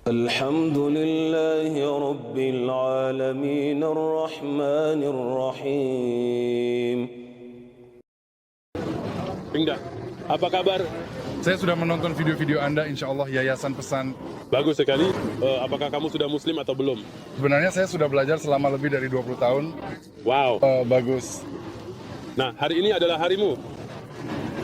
الحمد لله رب العالمين الرحمن الرحيم. Indah, apa kabar? Saya sudah menonton video-video Anda, insya Allah Yayasan Pesan. Bagus sekali. Apakah kamu sudah muslim atau belum? Sebenarnya saya sudah belajar selama lebih dari 20 tahun. Wow. Bagus. Nah, hari ini adalah harimu.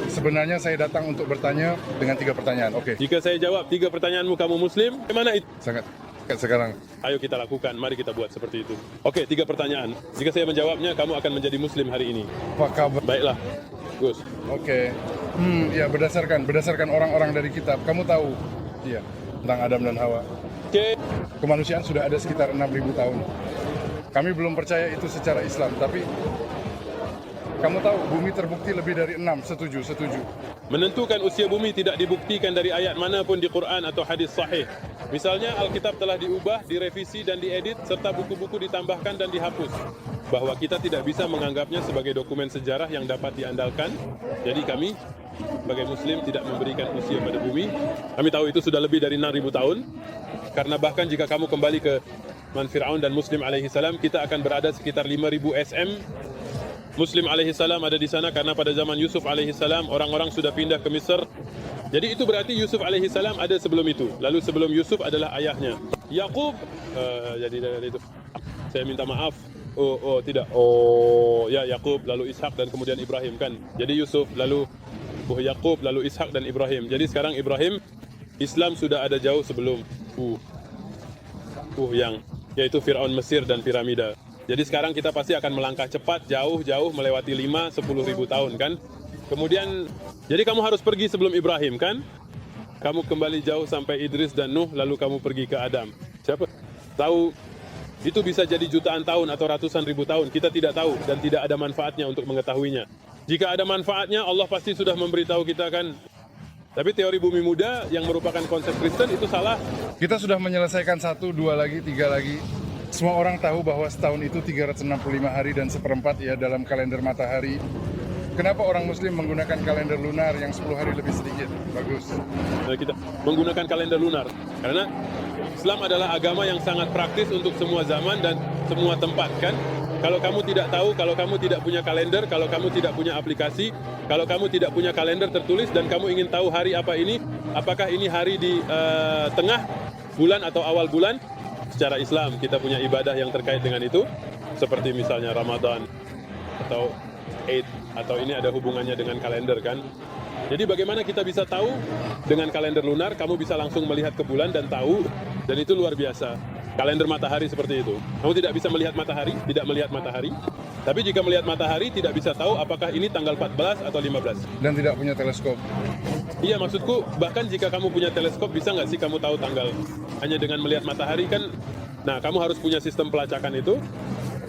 Sebenarnya saya datang untuk bertanya dengan 3 pertanyaan. Oke. Jika saya jawab 3 pertanyaanmu kamu muslim, bagaimana itu? Sangat sekarang. Ayo kita lakukan, mari kita buat seperti itu. Oke, 3 pertanyaan. Jika saya menjawabnya, kamu akan menjadi muslim hari ini. Apa kabar? Baiklah, Gus. Oke. Ya berdasarkan orang-orang dari kitab, kamu tahu ya tentang Adam dan Hawa. Oke. Kemanusiaan sudah ada sekitar 6.000 tahun. Kami belum percaya itu secara Islam, tapi kamu tahu bumi terbukti lebih dari 6. Setuju. Menentukan usia bumi tidak dibuktikan dari ayat manapun di Quran atau hadis sahih. Misalnya Alkitab telah diubah, direvisi dan diedit serta buku-buku ditambahkan dan dihapus. Bahwa kita tidak bisa menganggapnya sebagai dokumen sejarah yang dapat diandalkan. Jadi kami sebagai muslim tidak memberikan usia pada bumi. Kami tahu itu sudah lebih dari 6.000 tahun. Karena bahkan jika kamu kembali ke Man Fir'aun dan Muslim alaihi salam, kita akan berada sekitar 5.000 SM. Muslim alaihi salam ada di sana karena pada zaman Yusuf alaihi salam orang-orang sudah pindah ke Mesir. Jadi itu berarti Yusuf alaihi salam ada sebelum itu. Lalu sebelum Yusuf adalah ayahnya Yakub. Jadi dari itu saya minta maaf. Tidak. Ya Yakub, lalu Ishak dan kemudian Ibrahim kan. Jadi Yusuf, lalu Yakub, lalu Ishak dan Ibrahim. Jadi sekarang Ibrahim, Islam sudah ada jauh sebelum yang yaitu Fir'aun Mesir dan piramida. Jadi sekarang kita pasti akan melangkah cepat, jauh-jauh melewati 5-10 ribu tahun kan. Kemudian, jadi kamu harus pergi sebelum Ibrahim kan. Kamu kembali jauh sampai Idris dan Nuh, lalu kamu pergi ke Adam. Siapa tahu, itu bisa jadi jutaan tahun atau ratusan ribu tahun. Kita tidak tahu dan tidak ada manfaatnya untuk mengetahuinya. Jika ada manfaatnya, Allah pasti sudah memberitahu kita kan. Tapi teori bumi muda yang merupakan konsep Kristen itu salah. Kita sudah menyelesaikan 1, 2 lagi, 3 lagi. Semua orang tahu bahwa setahun itu 365 hari dan seperempat ya dalam kalender matahari. Kenapa orang muslim menggunakan kalender lunar yang 10 hari lebih sedikit? Bagus. Kita menggunakan kalender lunar karena Islam adalah agama yang sangat praktis untuk semua zaman dan semua tempat kan. Kalau kamu tidak tahu, kalau kamu tidak punya kalender, kalau kamu tidak punya aplikasi, kalau kamu tidak punya kalender tertulis dan kamu ingin tahu hari apa ini, apakah ini hari di tengah bulan atau awal bulan? Secara Islam kita punya ibadah yang terkait dengan itu, seperti misalnya Ramadan atau Eid, atau ini ada hubungannya dengan kalender kan. Jadi bagaimana kita bisa tahu dengan kalender lunar? Kamu bisa langsung melihat ke bulan dan tahu, dan itu luar biasa. Kalender matahari seperti itu. Kamu tidak bisa melihat matahari, tidak melihat matahari. Tapi jika melihat matahari tidak bisa tahu apakah ini tanggal 14 atau 15. Dan tidak punya teleskop. Iya, maksudku bahkan jika kamu punya teleskop bisa nggak sih kamu tahu tanggal hanya dengan melihat matahari kan? Nah, kamu harus punya sistem pelacakan itu.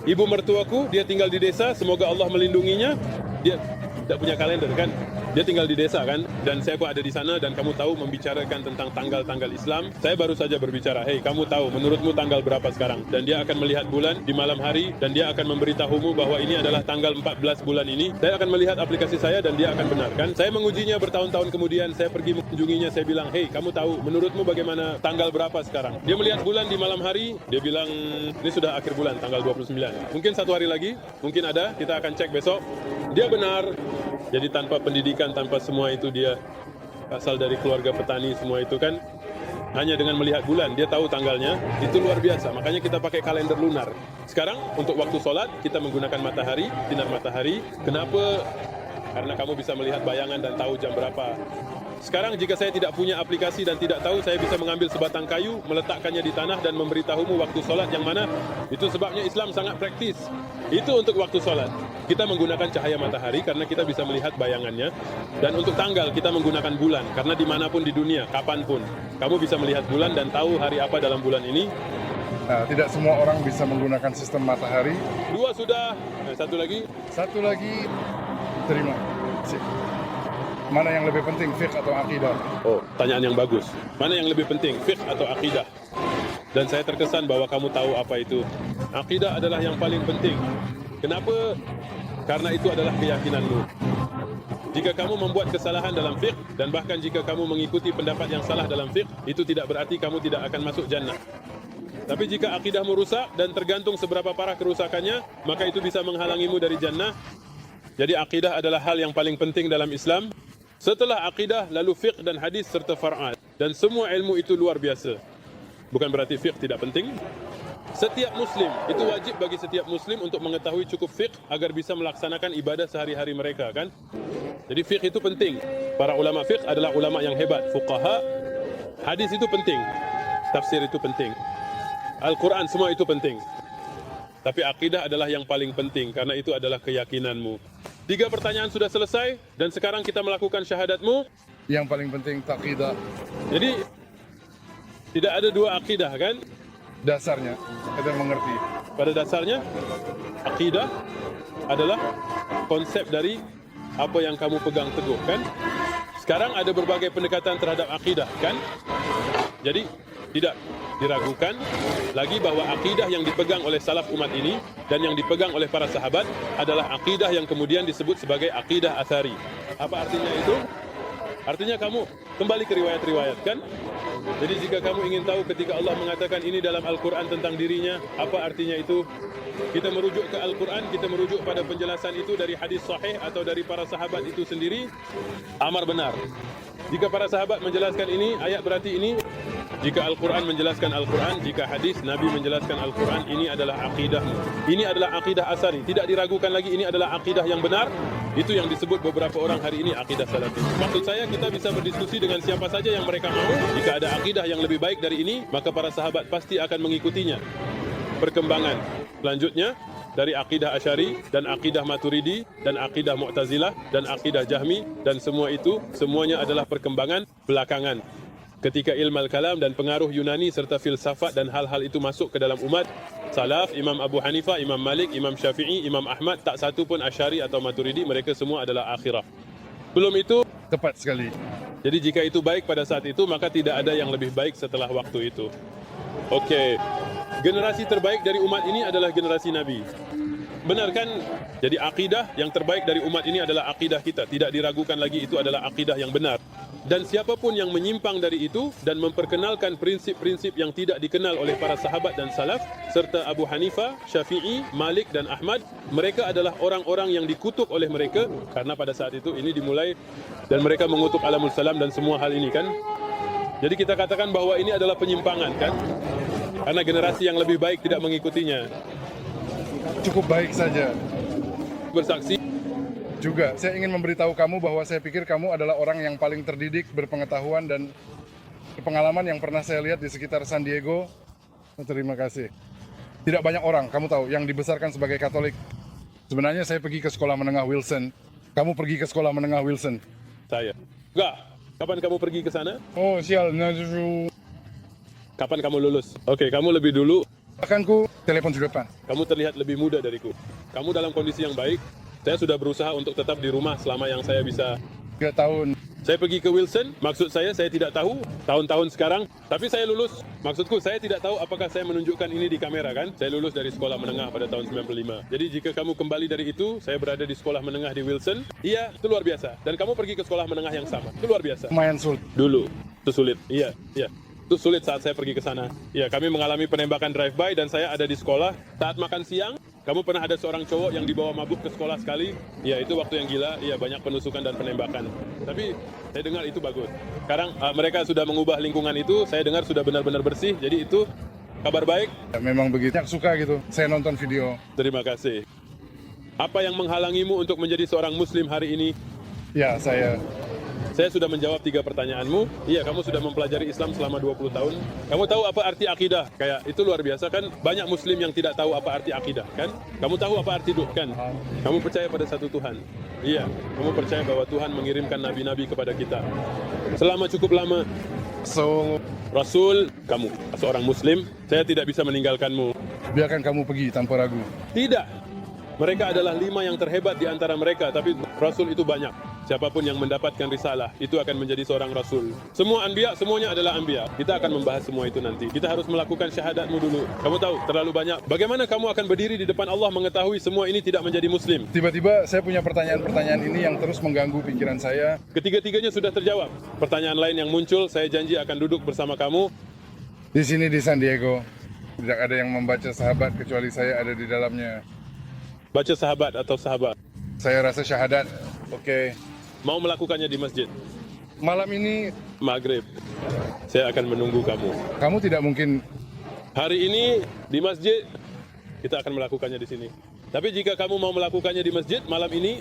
Ibu mertuaku, dia tinggal di desa, semoga Allah melindunginya. Dia tidak punya kalender kan? Dia tinggal di desa kan? Dan saya kok ada di sana dan kamu tahu membicarakan tentang tanggal-tanggal Islam. Saya baru saja berbicara, hey kamu tahu menurutmu tanggal berapa sekarang? Dan dia akan melihat bulan di malam hari dan dia akan memberitahumu bahwa ini adalah tanggal 14 bulan ini. Saya akan melihat aplikasi saya dan dia akan benarkan. Saya mengujinya bertahun-tahun kemudian, saya pergi mengunjunginya, saya bilang, hey kamu tahu menurutmu bagaimana tanggal berapa sekarang? Dia melihat bulan di malam hari, dia bilang ini sudah akhir bulan tanggal 29. Mungkin 1 hari lagi, mungkin ada, kita akan cek besok. Dia benar. Jadi tanpa pendidikan, tanpa semua itu, dia asal dari keluarga petani semua itu kan, hanya dengan melihat bulan dia tahu tanggalnya. Itu luar biasa. Makanya kita pakai kalender lunar. Sekarang untuk waktu sholat kita menggunakan matahari, sinar matahari. Kenapa? Karena kamu bisa melihat bayangan dan tahu jam berapa. Sekarang jika saya tidak punya aplikasi dan tidak tahu, saya bisa mengambil sebatang kayu, meletakkannya di tanah dan memberitahumu waktu sholat yang mana. Itu sebabnya Islam sangat praktis. Itu untuk waktu sholat. Kita menggunakan cahaya matahari karena kita bisa melihat bayangannya. Dan untuk tanggal kita menggunakan bulan. Karena dimanapun di dunia, kapanpun, kamu bisa melihat bulan dan tahu hari apa dalam bulan ini. Nah, tidak semua orang bisa menggunakan sistem matahari. 2 sudah. Satu lagi. Terima. Sip. Mana yang lebih penting, fiqh atau akidah? Oh, tanyaan yang bagus. Mana yang lebih penting, fiqh atau akidah? Dan saya terkesan bahwa kamu tahu apa itu. Akidah adalah yang paling penting. Kenapa? Karena itu adalah keyakinanmu. Jika kamu membuat kesalahan dalam fiqh dan bahkan jika kamu mengikuti pendapat yang salah dalam fiqh, itu tidak berarti kamu tidak akan masuk jannah. Tapi jika akidahmu rusak dan tergantung seberapa parah kerusakannya, maka itu bisa menghalangimu dari jannah. Jadi akidah adalah hal yang paling penting dalam Islam. Setelah akidah, lalu fiqh dan hadis serta far'at. Dan semua ilmu itu luar biasa. Bukan berarti fiqh tidak penting. Setiap Muslim, itu wajib bagi setiap Muslim untuk mengetahui cukup fiqh agar bisa melaksanakan ibadah sehari-hari mereka, kan? Jadi fiqh itu penting. Para ulama fiqh adalah ulama yang hebat. Fuqaha, hadis itu penting. Tafsir itu penting. Al-Quran, semua itu penting. Tapi akidah adalah yang paling penting karena itu adalah keyakinanmu. 3 pertanyaan sudah selesai dan sekarang kita melakukan syahadatmu. Yang paling penting taqidah, Jadi tidak ada 2 akidah, kan? dasarnya kita mengerti. Pada dasarnya akidah adalah konsep dari apa yang kamu pegang teguh, kan? Sekarang ada berbagai pendekatan terhadap akidah, kan? Jadi tidak diragukan lagi bahwa akidah yang dipegang oleh salaf umat ini dan yang dipegang oleh para sahabat adalah akidah yang kemudian disebut sebagai akidah athari. Apa artinya itu? Artinya kamu kembali ke riwayat-riwayat, kan? Jadi jika kamu ingin tahu ketika Allah mengatakan ini dalam Al-Quran tentang dirinya, apa artinya itu? Kita merujuk ke Al-Quran, kita merujuk pada penjelasan itu dari hadis sahih atau dari para sahabat itu sendiri, amar benar. Jika para sahabat menjelaskan ini, ayat berarti ini. Jika Al-Quran menjelaskan Al-Quran, jika hadis Nabi menjelaskan Al-Quran, ini adalah akidahmu. Ini adalah akidah asari. Tidak diragukan lagi, ini adalah akidah yang benar. Itu yang disebut beberapa orang hari ini akidah salafi. Maksud saya kita bisa berdiskusi dengan siapa saja yang mereka mau. Jika ada akidah yang lebih baik dari ini, maka para sahabat pasti akan mengikutinya. Perkembangan selanjutnya dari akidah Asy'ari dan akidah Maturidi dan akidah Mu'tazilah dan akidah Jahmi dan semua itu semuanya adalah perkembangan belakangan. Ketika ilmu al-kalam dan pengaruh Yunani serta filsafat dan hal-hal itu masuk ke dalam umat salaf, Imam Abu Hanifah, Imam Malik, Imam Syafi'i, Imam Ahmad, tak satu pun Asy'ari atau Maturidi, mereka semua adalah akhirah. Belum itu, Tepat sekali. jadi jika itu baik pada saat itu, maka tidak ada yang lebih baik setelah waktu itu. Oke, generasi terbaik dari umat ini adalah generasi Nabi. Benar kan? Jadi akidah yang terbaik dari umat ini adalah akidah kita. Tidak diragukan lagi itu adalah akidah yang benar. Dan siapapun yang menyimpang dari itu dan memperkenalkan prinsip-prinsip yang tidak dikenal oleh para sahabat dan salaf, serta Abu Hanifah, Syafi'i, Malik dan Ahmad, mereka adalah orang-orang yang dikutuk oleh mereka karena pada saat itu ini dimulai dan mereka mengutuk alamul salam dan semua hal ini, kan? Jadi kita katakan bahwa ini adalah penyimpangan, kan? Karena generasi yang lebih baik tidak mengikutinya. Cukup baik saja. Bersaksi Juga, saya ingin memberitahu kamu bahwa saya pikir kamu adalah orang yang paling terdidik, berpengetahuan, dan pengalaman yang pernah saya lihat di sekitar San Diego. Terima kasih. Tidak banyak orang, kamu tahu, yang dibesarkan sebagai Katolik. Sebenarnya saya pergi ke sekolah menengah Wilson. Kamu pergi ke sekolah menengah Wilson. saya. Enggak. Kapan kamu pergi ke sana? Oh, sial. Nazru. Kapan kamu lulus? Oke, kamu lebih dulu. Akanku telepon di depan. Kamu terlihat lebih muda dariku. Kamu dalam kondisi yang baik. Saya sudah berusaha untuk tetap di rumah selama yang saya bisa. 3 tahun. Saya pergi ke Wilson, maksud saya tidak tahu tahun-tahun sekarang, tapi saya lulus. Maksudku saya tidak tahu apakah saya menunjukkan ini di kamera, kan? Saya lulus dari sekolah menengah pada tahun 95. Jadi jika kamu kembali dari itu, saya berada di sekolah menengah di Wilson. Iya, itu luar biasa. Dan kamu pergi ke sekolah menengah yang sama. Itu luar biasa. Lumayan sulit. Dulu, itu sulit. Iya. Itu sulit saat saya pergi ke sana. Iya, kami mengalami penembakan drive-by dan saya ada di sekolah. Saat makan siang, kamu pernah ada seorang cowok yang dibawa mabuk ke sekolah sekali? Iya, itu waktu yang gila. Iya, banyak penusukan dan penembakan. Tapi saya dengar itu bagus. Sekarang mereka sudah mengubah lingkungan itu. Saya dengar sudah benar-benar bersih. Jadi itu kabar baik. Ya, memang begitu. Yang suka gitu. Saya nonton video. Terima kasih. Apa yang menghalangimu untuk menjadi seorang Muslim hari ini? Ya, Saya sudah menjawab 3 pertanyaanmu. Iya, kamu sudah mempelajari Islam selama 20 tahun. Kamu tahu apa arti akidah? Kayak itu luar biasa, kan? Banyak Muslim yang tidak tahu apa arti akidah, kan? Kamu tahu apa arti doa, kan? Kamu percaya pada satu Tuhan. Iya, kamu percaya bahwa Tuhan mengirimkan nabi-nabi kepada kita. Selama cukup lama. so Rasul, kamu seorang Muslim, saya tidak bisa meninggalkanmu. biarkan kamu pergi tanpa ragu. Tidak. Mereka adalah 5 yang terhebat di antara mereka, tapi Rasul itu banyak. Siapapun yang mendapatkan risalah, itu akan menjadi seorang rasul. Semua anbiya, semuanya adalah anbiya. Kita akan membahas semua itu nanti. Kita harus melakukan syahadatmu dulu. Kamu tahu, terlalu banyak. Bagaimana kamu akan berdiri di depan Allah mengetahui semua ini tidak menjadi muslim? Tiba-tiba saya punya pertanyaan-pertanyaan ini yang terus mengganggu pikiran saya. Ketiga-tiganya sudah terjawab. Pertanyaan lain yang muncul, saya janji akan duduk bersama kamu. Di sini di San Diego, tidak ada yang membaca sahabat kecuali saya ada di dalamnya. Baca sahabat atau sahabat. Saya rasa syahadat. Oke. Mau melakukannya di masjid. Malam ini Maghrib. Saya akan menunggu kamu. kamu tidak mungkin. Hari ini di masjid, kita akan melakukannya di sini. Tapi jika kamu mau melakukannya di masjid malam ini,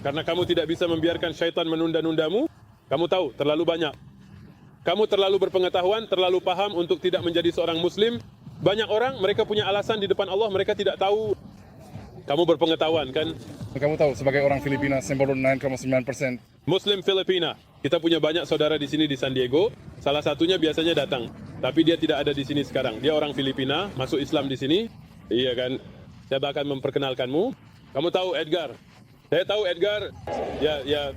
karena kamu tidak bisa membiarkan syaitan menunda-nundamu, kamu tahu, terlalu banyak. Kamu terlalu berpengetahuan, terlalu paham untuk tidak menjadi seorang muslim. Banyak orang, mereka punya alasan di depan Allah, mereka tidak tahu. Kamu berpengetahuan kan? Kamu tahu, sebagai orang Filipina, 99,9%. Muslim Filipina. Kita punya banyak saudara di sini di San Diego. Salah satunya biasanya datang, tapi dia tidak ada di sini sekarang. Dia orang Filipina, masuk Islam di sini. Iya kan? Saya akan memperkenalkanmu. Kamu tahu Edgar? Saya tahu Edgar. Ya.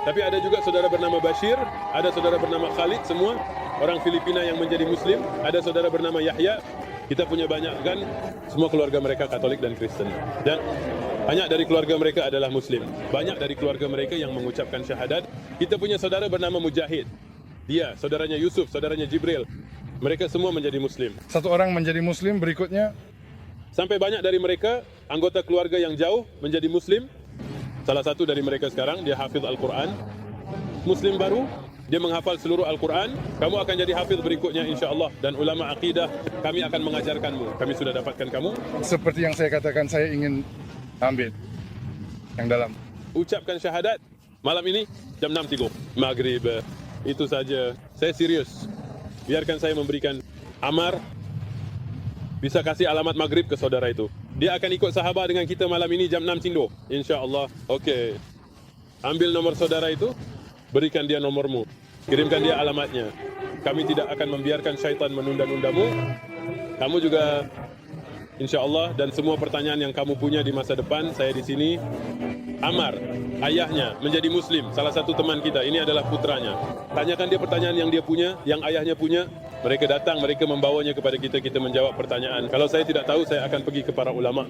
Tapi ada juga saudara bernama Bashir, ada saudara bernama Khalid, semua orang Filipina yang menjadi Muslim. Ada saudara bernama Yahya. Kita punya banyak kan, semua keluarga mereka Katolik dan Kristen. Dan banyak dari keluarga mereka adalah Muslim. Banyak dari keluarga mereka yang mengucapkan syahadat. Kita punya saudara bernama Mujahid. Dia, saudaranya Yusuf, saudaranya Jibril. Mereka semua menjadi Muslim. Satu orang menjadi Muslim, berikutnya Sampai banyak dari mereka, anggota keluarga yang jauh menjadi Muslim. Salah satu dari mereka sekarang, dia hafidh Al-Quran. Muslim baru, dia menghafal seluruh Al-Quran. Kamu akan jadi hafidh berikutnya insya-Allah. Dan ulama akidah, kami akan mengajarkanmu. Kami sudah dapatkan kamu. seperti yang saya katakan, saya ingin ambil yang dalam. Ucapkan syahadat malam ini jam 6.30 Maghrib. Itu saja. Saya serius. Biarkan saya memberikan amar. Bisa kasih alamat Maghrib ke saudara itu. Dia akan ikut sahabat dengan kita malam ini jam 6.00 insya-Allah. Okey. Ambil nomor saudara itu, berikan dia nomormu. Kirimkan dia alamatnya. Kami tidak akan membiarkan syaitan menunda-nundamu. Kamu juga insya-Allah, dan semua pertanyaan yang kamu punya di masa depan, saya di sini. Amar, ayahnya menjadi Muslim, salah satu teman kita, ini adalah putranya. Tanyakan dia pertanyaan yang dia punya, yang ayahnya punya. Mereka datang, mereka membawanya kepada kita, kita menjawab pertanyaan. Kalau saya tidak tahu, saya akan pergi ke para ulama.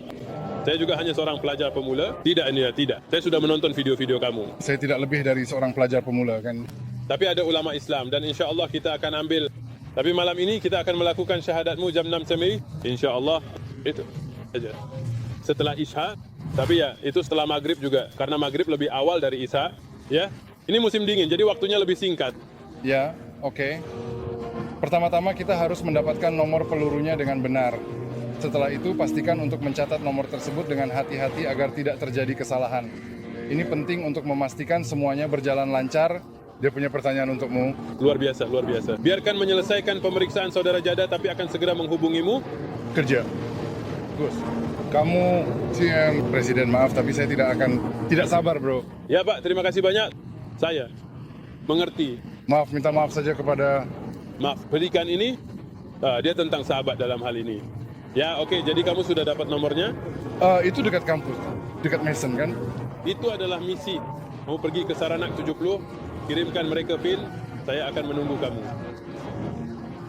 Saya juga hanya seorang pelajar pemula. Tidak, ini ya, tidak. Saya sudah menonton video-video kamu. Saya tidak lebih dari seorang pelajar pemula kan. Tapi ada ulama Islam dan insya-Allah kita akan ambil. Tapi malam ini kita akan melakukan syahadatmu jam 6 Semei. Insya-Allah itu saja. Setelah Isya, tapi ya itu setelah Maghrib juga. Karena Maghrib lebih awal dari Isya, ya. Ini musim dingin, jadi waktunya lebih singkat. Ya, oke. Pertama-tama kita harus mendapatkan nomor pelurunya dengan benar. Setelah itu pastikan untuk mencatat nomor tersebut dengan hati-hati agar tidak terjadi kesalahan. Ini penting untuk memastikan semuanya berjalan lancar. Dia punya pertanyaan untukmu. Luar biasa, luar biasa. Biarkan menyelesaikan pemeriksaan saudara Jada, tapi akan segera menghubungimu. Kerja. Gus, kamu CM Presiden, maaf tapi saya tidak sabar bro. Ya Pak, terima kasih banyak. Saya mengerti. Maaf, minta maaf saja kepada. Maaf, berikan ini. Dia tentang sahabat dalam hal ini. Ya, oke. Jadi kamu sudah dapat nomornya. Itu dekat kampus, dekat Mason kan? Itu adalah misi. Kamu pergi ke Saranac 70, kirimkan mereka pin. Saya akan menunggu kamu.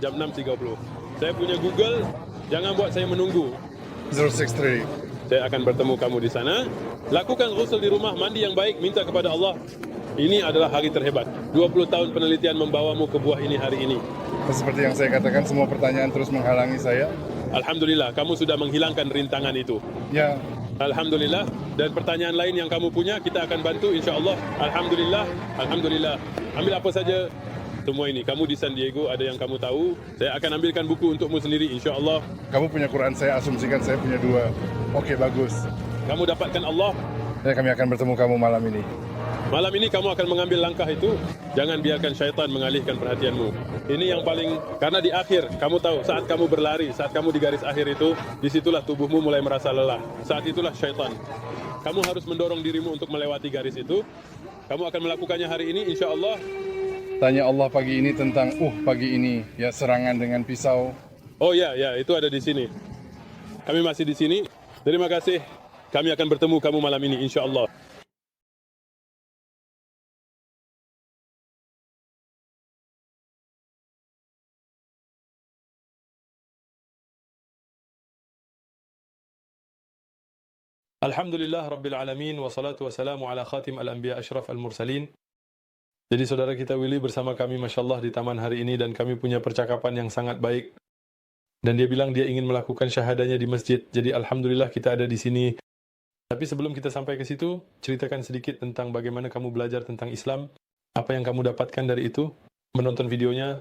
Jam 6.30. Saya punya Google. Jangan buat saya menunggu. 063. Saya akan bertemu kamu di sana. Lakukan ghusl di rumah, mandi yang baik, minta kepada Allah. Ini adalah hari terhebat. 20 tahun penelitian membawamu ke buah ini hari ini. Seperti yang saya katakan, semua pertanyaan terus menghalangi saya. Alhamdulillah, kamu sudah menghilangkan rintangan itu. Ya, Alhamdulillah. Dan pertanyaan lain yang kamu punya, kita akan bantu insya-Allah. Alhamdulillah. Alhamdulillah. Ambil apa saja semua ini. Kamu di San Diego, ada yang kamu tahu. Saya akan ambilkan buku untukmu sendiri insya-Allah. kamu punya Quran, saya asumsikan saya punya 2. Oke, bagus. Kamu dapatkan Allah. Ya, kami akan bertemu kamu malam ini. Malam ini kamu akan mengambil langkah itu. Jangan biarkan syaitan mengalihkan perhatianmu. Ini yang paling, karena di akhir, kamu tahu, saat kamu berlari, saat kamu di garis akhir itu, disitulah tubuhmu mulai merasa lelah. Saat itulah syaitan. Kamu harus mendorong dirimu untuk melewati garis itu. Kamu akan melakukannya hari ini, insya Allah. Tanya Allah pagi ini tentang, pagi ini, ya serangan dengan pisau. Oh ya, itu ada di sini. Kami masih di sini. Terima kasih. Kami akan bertemu kamu malam ini, insya Allah. Alhamdulillah Rabbil Alamin, wassalatu wassalamu ala khatim al-anbiya ashraf al-mursalin. Jadi saudara kita Willy bersama kami Masya Allah di taman hari ini, dan kami punya percakapan yang sangat baik. Dan dia bilang dia ingin melakukan syahadanya di masjid. Jadi Alhamdulillah kita ada di sini. Tapi sebelum kita sampai ke situ, ceritakan sedikit tentang bagaimana kamu belajar tentang Islam, apa yang kamu dapatkan dari itu, menonton videonya.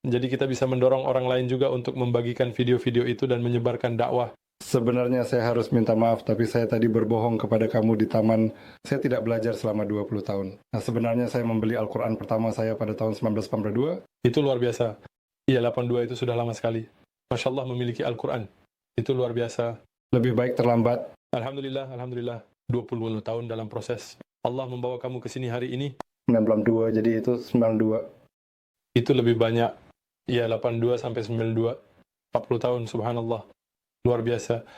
Jadi kita bisa mendorong orang lain juga untuk membagikan video-video itu dan menyebarkan dakwah. Sebenarnya saya harus minta maaf, tapi saya tadi berbohong kepada kamu di taman. Saya tidak belajar selama 20 tahun. Nah, sebenarnya saya membeli Al-Quran pertama saya pada tahun 1982. Itu luar biasa. Iya, 82 itu sudah lama sekali. Masya Allah memiliki Al-Quran. Itu luar biasa. Lebih baik terlambat. Alhamdulillah, Alhamdulillah. 20 tahun dalam proses. Allah membawa kamu ke sini hari ini. 92, jadi itu 92. Itu lebih banyak. Iya, 82 sampai 92. 40 tahun, subhanallah. Luar biasa.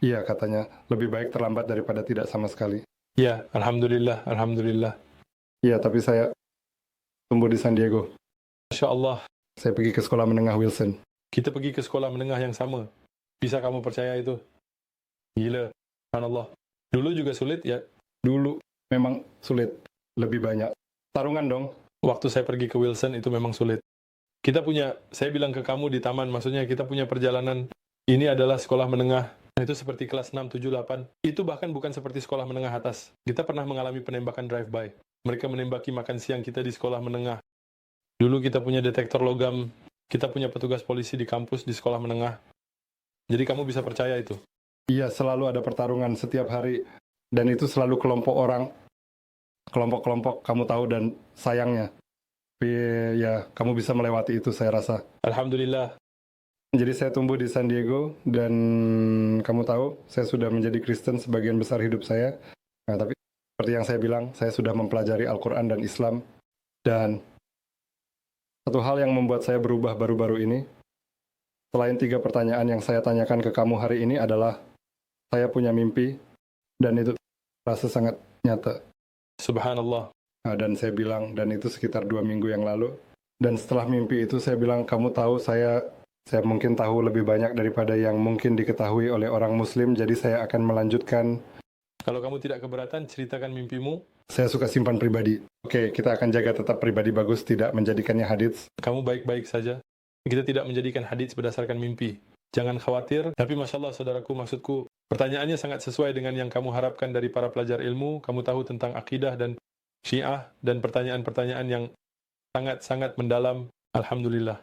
Iya, katanya. Lebih baik terlambat daripada tidak sama sekali. Iya, Alhamdulillah, Alhamdulillah. Iya, tapi saya tumbuh di San Diego. Masya Allah. Saya pergi ke sekolah menengah Wilson. Kita pergi ke sekolah menengah yang sama. Bisa kamu percaya itu? Gila. Subhanallah. Dulu juga sulit ya? Dulu memang sulit. Lebih banyak. Tarungan dong. Waktu saya pergi ke Wilson itu memang sulit. Kita punya, saya bilang ke kamu di taman, maksudnya kita punya perjalanan. Ini adalah sekolah menengah. Itu seperti kelas 6, 7, 8. Itu bahkan bukan seperti sekolah menengah atas. Kita pernah mengalami penembakan drive-by. Mereka menembaki makan siang kita di sekolah menengah. Dulu kita punya detektor logam. Kita punya petugas polisi di kampus, di sekolah menengah. Jadi kamu bisa percaya itu? Iya, selalu ada pertarungan setiap hari. Dan itu selalu kelompok orang. Kelompok-kelompok kamu tahu, dan sayangnya. Tapi ya, kamu bisa melewati itu saya rasa. Alhamdulillah. Jadi saya tumbuh di San Diego, dan kamu tahu, saya sudah menjadi Kristen sebagian besar hidup saya. Nah, tapi seperti yang saya bilang, saya sudah mempelajari Al-Quran dan Islam. Dan satu hal yang membuat saya berubah baru-baru ini, selain 3 pertanyaan yang saya tanyakan ke kamu hari ini adalah, saya punya mimpi, dan itu rasa sangat nyata. Subhanallah. Nah, dan saya bilang, dan itu sekitar 2 minggu yang lalu. Dan setelah mimpi itu saya bilang, kamu tahu saya mungkin tahu lebih banyak daripada yang mungkin diketahui oleh orang Muslim, jadi saya akan melanjutkan. Kalau kamu tidak keberatan, ceritakan mimpimu. Saya suka simpan pribadi. Oke, kita akan jaga tetap pribadi bagus, tidak menjadikannya hadits. Kamu baik-baik saja. Kita tidak menjadikan hadits berdasarkan mimpi. Jangan khawatir. Tapi Masya Allah, saudaraku, maksudku, pertanyaannya sangat sesuai dengan yang kamu harapkan dari para pelajar ilmu. Kamu tahu tentang akidah dan syiah, dan pertanyaan-pertanyaan yang sangat-sangat mendalam. Alhamdulillah.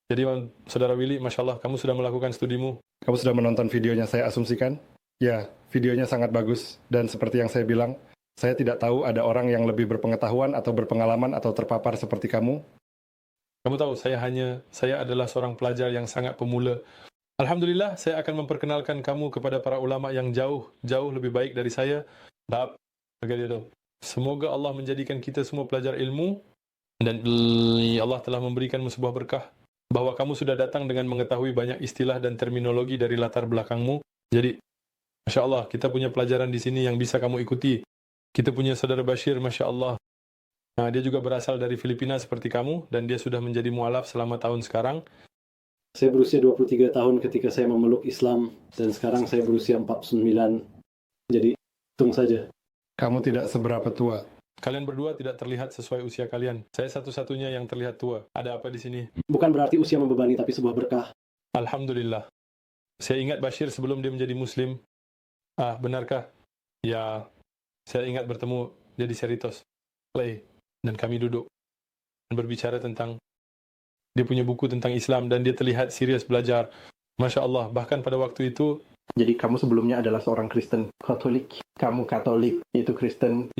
Jadi, saudara Willy, Masya Allah, kamu sudah melakukan studimu. Kamu sudah menonton videonya, saya asumsikan? Ya, videonya sangat bagus. Dan seperti yang saya bilang, saya tidak tahu ada orang yang lebih berpengetahuan atau berpengalaman atau terpapar seperti kamu. Kamu tahu, saya adalah seorang pelajar yang sangat pemula. Alhamdulillah, saya akan memperkenalkan kamu kepada para ulama yang jauh lebih baik dari saya. Semoga Allah menjadikan kita semua pelajar ilmu, dan Allah telah memberikanmu sebuah berkah, bahwa kamu sudah datang dengan mengetahui banyak istilah dan terminologi dari latar belakangmu. Jadi, Masya Allah, kita punya pelajaran di sini yang bisa kamu ikuti. Kita punya saudara Bashir, Masya Allah. Nah, dia juga berasal dari Filipina seperti kamu, dan dia sudah menjadi mualaf selama tahun sekarang. Saya berusia 23 tahun ketika saya memeluk Islam, dan sekarang saya berusia 49. Jadi, hitung saja. Kamu tidak seberapa tua. Kalian berdua tidak terlihat sesuai usia kalian. Saya satu-satunya yang terlihat tua. Ada apa di sini? Bukan berarti usia membebani, tapi sebuah berkah. Alhamdulillah. Saya ingat Bashir sebelum dia menjadi Muslim. Benarkah? Ya, saya ingat bertemu dia di Cerritos Play, dan kami duduk dan berbicara tentang, dia punya buku tentang Islam, dan dia terlihat serius belajar. Masya Allah, bahkan pada waktu itu. Jadi kamu sebelumnya adalah seorang Kristen Katolik. Kamu Katolik, itu Kristen.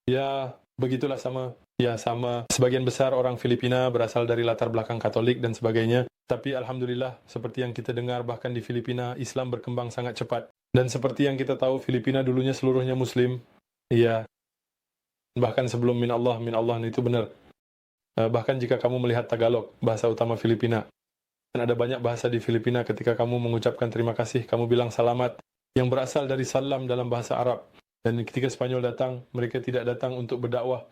Ya, begitulah sama. Ya, sama. Sebagian besar orang Filipina berasal dari latar belakang Katolik dan sebagainya. Tapi Alhamdulillah, seperti yang kita dengar, bahkan di Filipina, Islam berkembang sangat cepat. Dan seperti yang kita tahu, Filipina dulunya seluruhnya Muslim. Iya. Bahkan sebelum min Allah itu benar. Bahkan jika kamu melihat Tagalog, bahasa utama Filipina, dan ada banyak bahasa di Filipina, ketika kamu mengucapkan terima kasih, kamu bilang salamat, yang berasal dari salam dalam bahasa Arab. Dan ketika Spanyol datang, mereka tidak datang untuk berdakwah.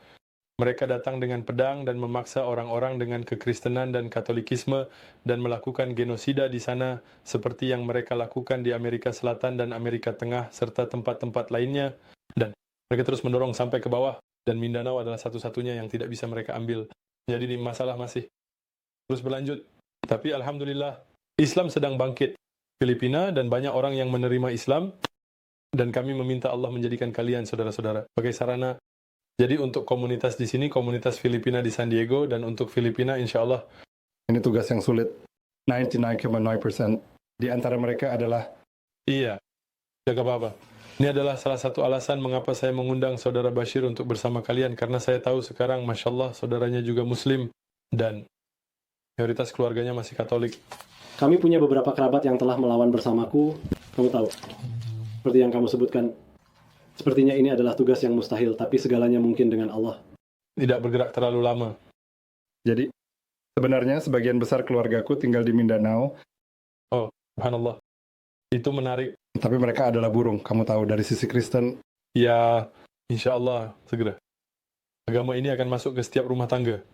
Mereka datang dengan pedang dan memaksa orang-orang dengan kekristenan dan katolikisme dan melakukan genosida di sana seperti yang mereka lakukan di Amerika Selatan dan Amerika Tengah serta tempat-tempat lainnya. Dan mereka terus mendorong sampai ke bawah dan Mindanao adalah satu-satunya yang tidak bisa mereka ambil. Jadi masalah masih terus berlanjut. Tapi alhamdulillah Islam sedang bangkit Filipina dan banyak orang yang menerima Islam dan kami meminta Allah menjadikan kalian saudara-saudara sebagai sarana. Jadi untuk komunitas di sini, komunitas Filipina di San Diego, dan untuk Filipina insya Allah. Ini tugas yang sulit. 99,9% di antara mereka adalah... Iya, jaga apa-apa. Ini adalah salah satu alasan mengapa saya mengundang saudara Bashir untuk bersama kalian. Karena saya tahu sekarang, Masya Allah, saudaranya juga Muslim. Dan mayoritas keluarganya masih Katolik. Kami punya beberapa kerabat yang telah melawan bersamaku. Kamu tahu, seperti yang kamu sebutkan. Sepertinya ini adalah tugas yang mustahil, tapi segalanya mungkin dengan Allah. Tidak bergerak terlalu lama. Jadi, sebenarnya sebagian besar keluargaku tinggal di Mindanao. Oh, subhanallah. Itu menarik. Tapi mereka adalah burung, kamu tahu, dari sisi Kristen. Ya, insya Allah, segera. Agama ini akan masuk ke setiap rumah tangga.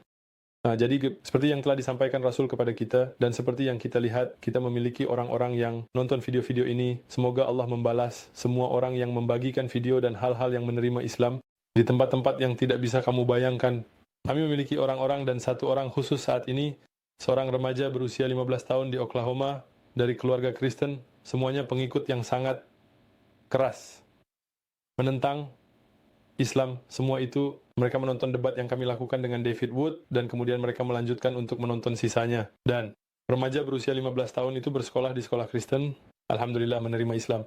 Nah, jadi seperti yang telah disampaikan Rasul kepada kita, dan seperti yang kita lihat, kita memiliki orang-orang yang nonton video-video ini. Semoga Allah membalas semua orang yang membagikan video dan hal-hal yang menerima Islam di tempat-tempat yang tidak bisa kamu bayangkan. Kami memiliki orang-orang dan satu orang khusus saat ini, seorang remaja berusia 15 tahun di Oklahoma, dari keluarga Kristen, semuanya pengikut yang sangat keras, menentang Islam. Semua itu mereka menonton debat yang kami lakukan dengan David Wood dan kemudian mereka melanjutkan untuk menonton sisanya. Dan remaja berusia 15 tahun itu bersekolah di sekolah Kristen, alhamdulillah menerima Islam.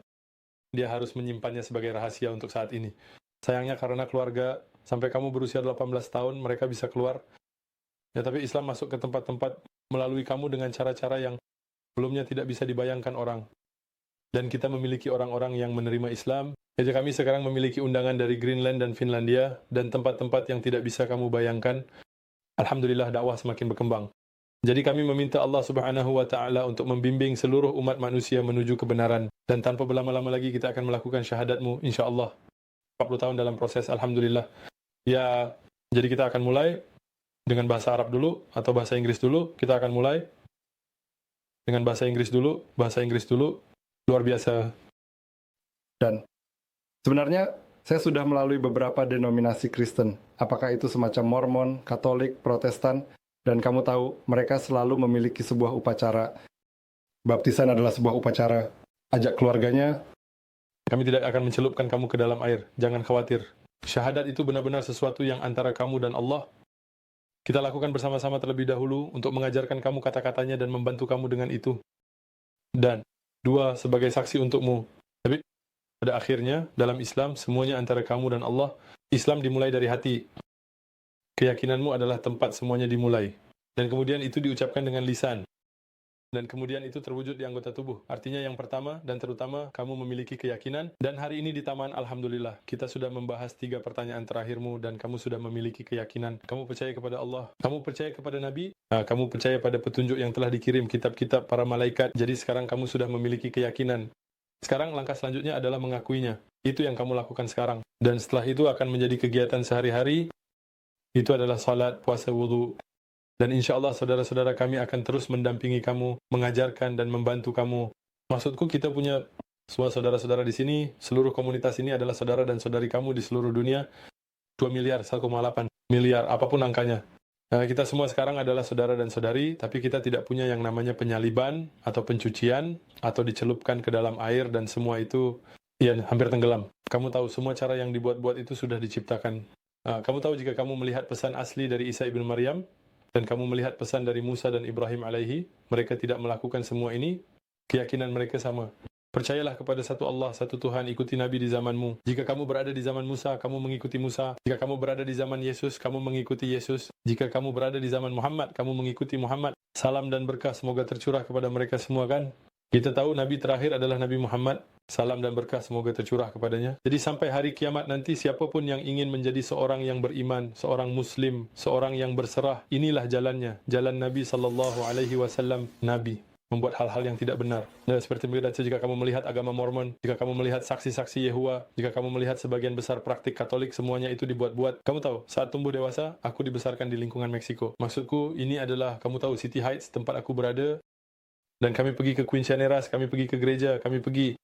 Dia harus menyimpannya sebagai rahasia untuk saat ini. Sayangnya karena keluarga, sampai kamu berusia 18 tahun mereka bisa keluar. Ya, tapi Islam masuk ke tempat-tempat melalui kamu dengan cara-cara yang sebelumnya tidak bisa dibayangkan orang. Dan kita memiliki orang-orang yang menerima Islam. Jadi kami sekarang memiliki undangan dari Greenland dan Finlandia dan tempat-tempat yang tidak bisa kamu bayangkan. Alhamdulillah dakwah semakin berkembang. Jadi kami meminta Allah Subhanahu wa taala untuk membimbing seluruh umat manusia menuju kebenaran, dan tanpa berlama-lama lagi kita akan melakukan syahadatmu insyaallah. 40 tahun dalam proses, alhamdulillah. Ya, jadi kita akan mulai dengan bahasa Arab dulu atau bahasa Inggris dulu. Kita akan mulai dengan bahasa Inggris dulu, luar biasa. Dan sebenarnya saya sudah melalui beberapa denominasi Kristen. Apakah itu semacam Mormon, Katolik, Protestan, dan kamu tahu mereka selalu memiliki sebuah upacara. Baptisan adalah sebuah upacara. Ajak keluarganya. Kami tidak akan mencelupkan kamu ke dalam air. Jangan khawatir. Syahadat itu benar-benar sesuatu yang antara kamu dan Allah. Kita lakukan bersama-sama terlebih dahulu untuk mengajarkan kamu kata-katanya dan membantu kamu dengan itu. Dan dua, sebagai saksi untukmu. Tapi pada akhirnya, dalam Islam, semuanya antara kamu dan Allah. Islam dimulai dari hati. Keyakinanmu adalah tempat semuanya dimulai. Dan kemudian itu diucapkan dengan lisan. Dan kemudian itu terwujud di anggota tubuh. Artinya yang pertama dan terutama, kamu memiliki keyakinan. Dan hari ini di Taman, alhamdulillah, kita sudah membahas 3 pertanyaan terakhirmu dan kamu sudah memiliki keyakinan. Kamu percaya kepada Allah. Kamu percaya kepada Nabi. Nah, kamu percaya pada petunjuk yang telah dikirim, kitab-kitab para malaikat. Jadi sekarang kamu sudah memiliki keyakinan. Sekarang langkah selanjutnya adalah mengakuinya. Itu yang kamu lakukan sekarang. Dan setelah itu akan menjadi kegiatan sehari-hari. Itu adalah salat, puasa, wudu. Dan insya Allah saudara-saudara kami akan terus mendampingi kamu, mengajarkan dan membantu kamu. Maksudku kita punya semua saudara-saudara di sini, seluruh komunitas ini adalah saudara dan saudari kamu di seluruh dunia. 2 miliar, 1,8 miliar, apapun angkanya. Nah, kita semua sekarang adalah saudara dan saudari, tapi kita tidak punya yang namanya penyaliban atau pencucian atau dicelupkan ke dalam air dan semua itu ya hampir tenggelam. Kamu tahu semua cara yang dibuat-buat itu sudah diciptakan. Kamu tahu jika kamu melihat pesan asli dari Isa ibn Maryam dan kamu melihat pesan dari Musa dan Ibrahim alaihi, mereka tidak melakukan semua ini, keyakinan mereka sama. Percayalah kepada satu Allah, satu Tuhan, ikuti Nabi di zamanmu. Jika kamu berada di zaman Musa, kamu mengikuti Musa. Jika kamu berada di zaman Yesus, kamu mengikuti Yesus. Jika kamu berada di zaman Muhammad, kamu mengikuti Muhammad. Salam dan berkah semoga tercurah kepada mereka semua, kan? Kita tahu Nabi terakhir adalah Nabi Muhammad. Salam dan berkah semoga tercurah kepadanya. Jadi sampai hari kiamat nanti, siapapun yang ingin menjadi seorang yang beriman, seorang Muslim, seorang yang berserah, inilah jalannya. Jalan Nabi SAW, Nabi. membuat hal-hal yang tidak benar. Dan seperti berkata, jika kamu melihat agama Mormon, jika kamu melihat saksi-saksi Yehova, jika kamu melihat sebagian besar praktik Katolik, semuanya itu dibuat-buat. Kamu tahu, saat tumbuh dewasa, aku dibesarkan di lingkungan Meksiko. Maksudku, ini adalah, kamu tahu, City Heights, tempat aku berada, dan kami pergi ke Quinceaneras, kami pergi ke gereja, kami pergi.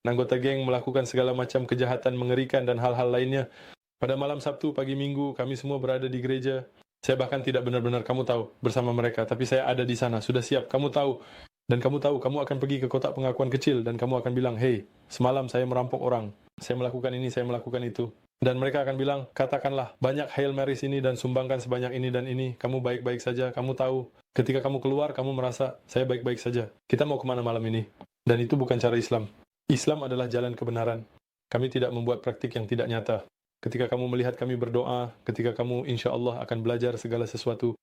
Anggota geng melakukan segala macam kejahatan mengerikan dan hal-hal lainnya. Pada malam Sabtu, pagi Minggu, kami semua berada di gereja. Saya bahkan tidak benar-benar, kamu tahu, bersama mereka. Tapi saya ada di sana, sudah siap, kamu tahu. Dan kamu tahu, kamu akan pergi ke kotak pengakuan kecil, dan kamu akan bilang, hey, semalam saya merampok orang. Saya melakukan ini, saya melakukan itu. Dan mereka akan bilang, katakanlah, banyak Hail Marys ini dan sumbangkan sebanyak ini dan ini. Kamu baik-baik saja, kamu tahu. Ketika kamu keluar, kamu merasa, saya baik-baik saja. Kita mau kemana malam ini? Dan itu bukan cara Islam. Islam adalah jalan kebenaran. Kami tidak membuat praktik yang tidak nyata. Ketika kamu melihat kami berdoa, ketika kamu insya Allah akan belajar segala sesuatu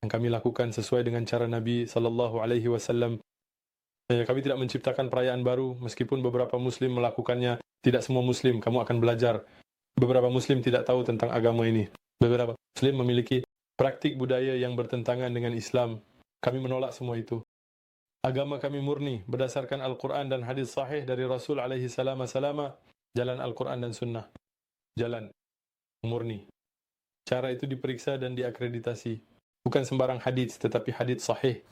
yang kami lakukan sesuai dengan cara Nabi SAW. Kami tidak menciptakan perayaan baru, meskipun beberapa Muslim melakukannya. Tidak semua Muslim, kamu akan belajar. Beberapa Muslim tidak tahu tentang agama ini. Beberapa Muslim memiliki praktik budaya yang bertentangan dengan Islam. Kami menolak semua itu. Agama kami murni, berdasarkan Al-Quran dan hadis sahih dari Rasul SAW, jalan Al-Quran dan Sunnah. Jalan murni. Cara itu diperiksa dan diakreditasi. Bukan sembarang hadis, tetapi hadis sahih.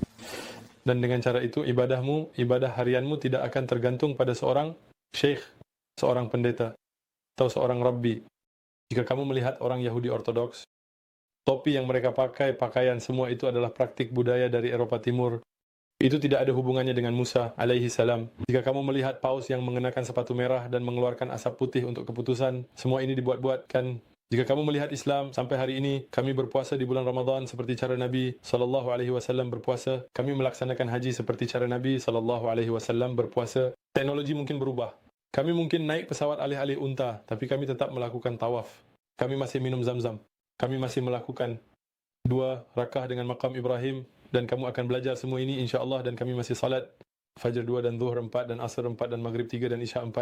Dan dengan cara itu, ibadahmu, ibadah harianmu tidak akan tergantung pada seorang syekh, seorang pendeta, atau seorang rabbi. Jika kamu melihat orang Yahudi Ortodoks, topi yang mereka pakai, pakaian, semua itu adalah praktik budaya dari Eropa Timur. Itu tidak ada hubungannya dengan Musa alaihi salam. Jika kamu melihat paus yang mengenakan sepatu merah dan mengeluarkan asap putih untuk keputusan, semua ini dibuat-buatkan. Jika kamu melihat Islam, sampai hari ini kami berpuasa di bulan Ramadan seperti cara Nabi SAW berpuasa. Kami melaksanakan haji seperti cara Nabi SAW berpuasa. Teknologi mungkin berubah. Kami mungkin naik pesawat alih-alih unta, tapi kami tetap melakukan tawaf. Kami masih minum zam-zam. Kami masih melakukan 2 rakah dengan makam Ibrahim. Dan kamu akan belajar semua ini insya-Allah, dan kami masih salat Fajr 2 dan Zuhur 4 dan Asar 4 dan Maghrib 3 dan Isya 4.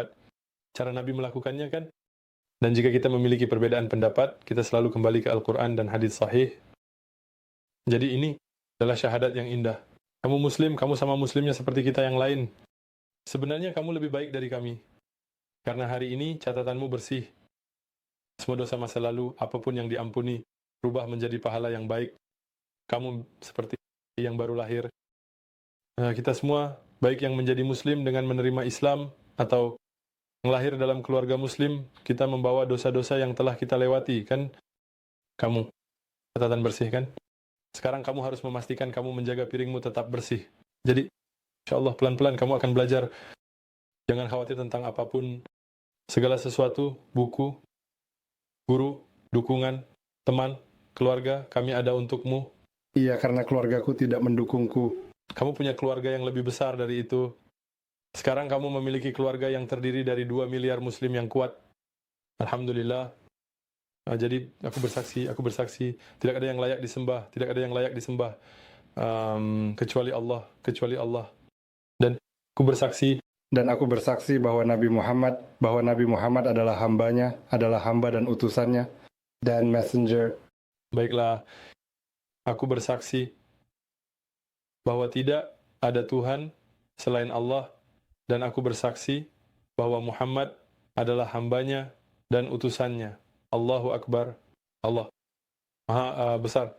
Cara Nabi melakukannya kan? Dan jika kita memiliki perbedaan pendapat, kita selalu kembali ke Al-Quran dan hadis sahih. Jadi ini adalah syahadat yang indah. Kamu Muslim, kamu sama Muslimnya seperti kita yang lain. Sebenarnya kamu lebih baik dari kami. Karena hari ini catatanmu bersih. Semua dosa masa lalu, apapun yang diampuni, berubah menjadi pahala yang baik. Kamu seperti yang baru lahir. Kita semua, baik yang menjadi Muslim dengan menerima Islam, atau yang lahir dalam keluarga Muslim, kita membawa dosa-dosa yang telah kita lewati, kan? Kamu, catatan bersih, kan? Sekarang kamu harus memastikan kamu menjaga piringmu tetap bersih. Jadi, insya Allah pelan-pelan kamu akan belajar. Jangan khawatir tentang apapun. Segala sesuatu, buku, guru, dukungan, teman, keluarga, kami ada untukmu. Iya, karena keluargaku tidak mendukungku. Kamu punya keluarga yang lebih besar dari itu. Sekarang kamu memiliki keluarga yang terdiri dari 2 miliar Muslim yang kuat. Alhamdulillah. Jadi aku bersaksi, tidak ada yang layak disembah, kecuali Allah. Dan aku bersaksi bahwa Nabi Muhammad adalah hambanya, adalah hamba dan utusannya, dan messenger. Baiklah, aku bersaksi bahwa tidak ada Tuhan selain Allah, dan aku bersaksi bahwa Muhammad adalah hambanya dan utusannya. Allahu Akbar. Allah Maha besar.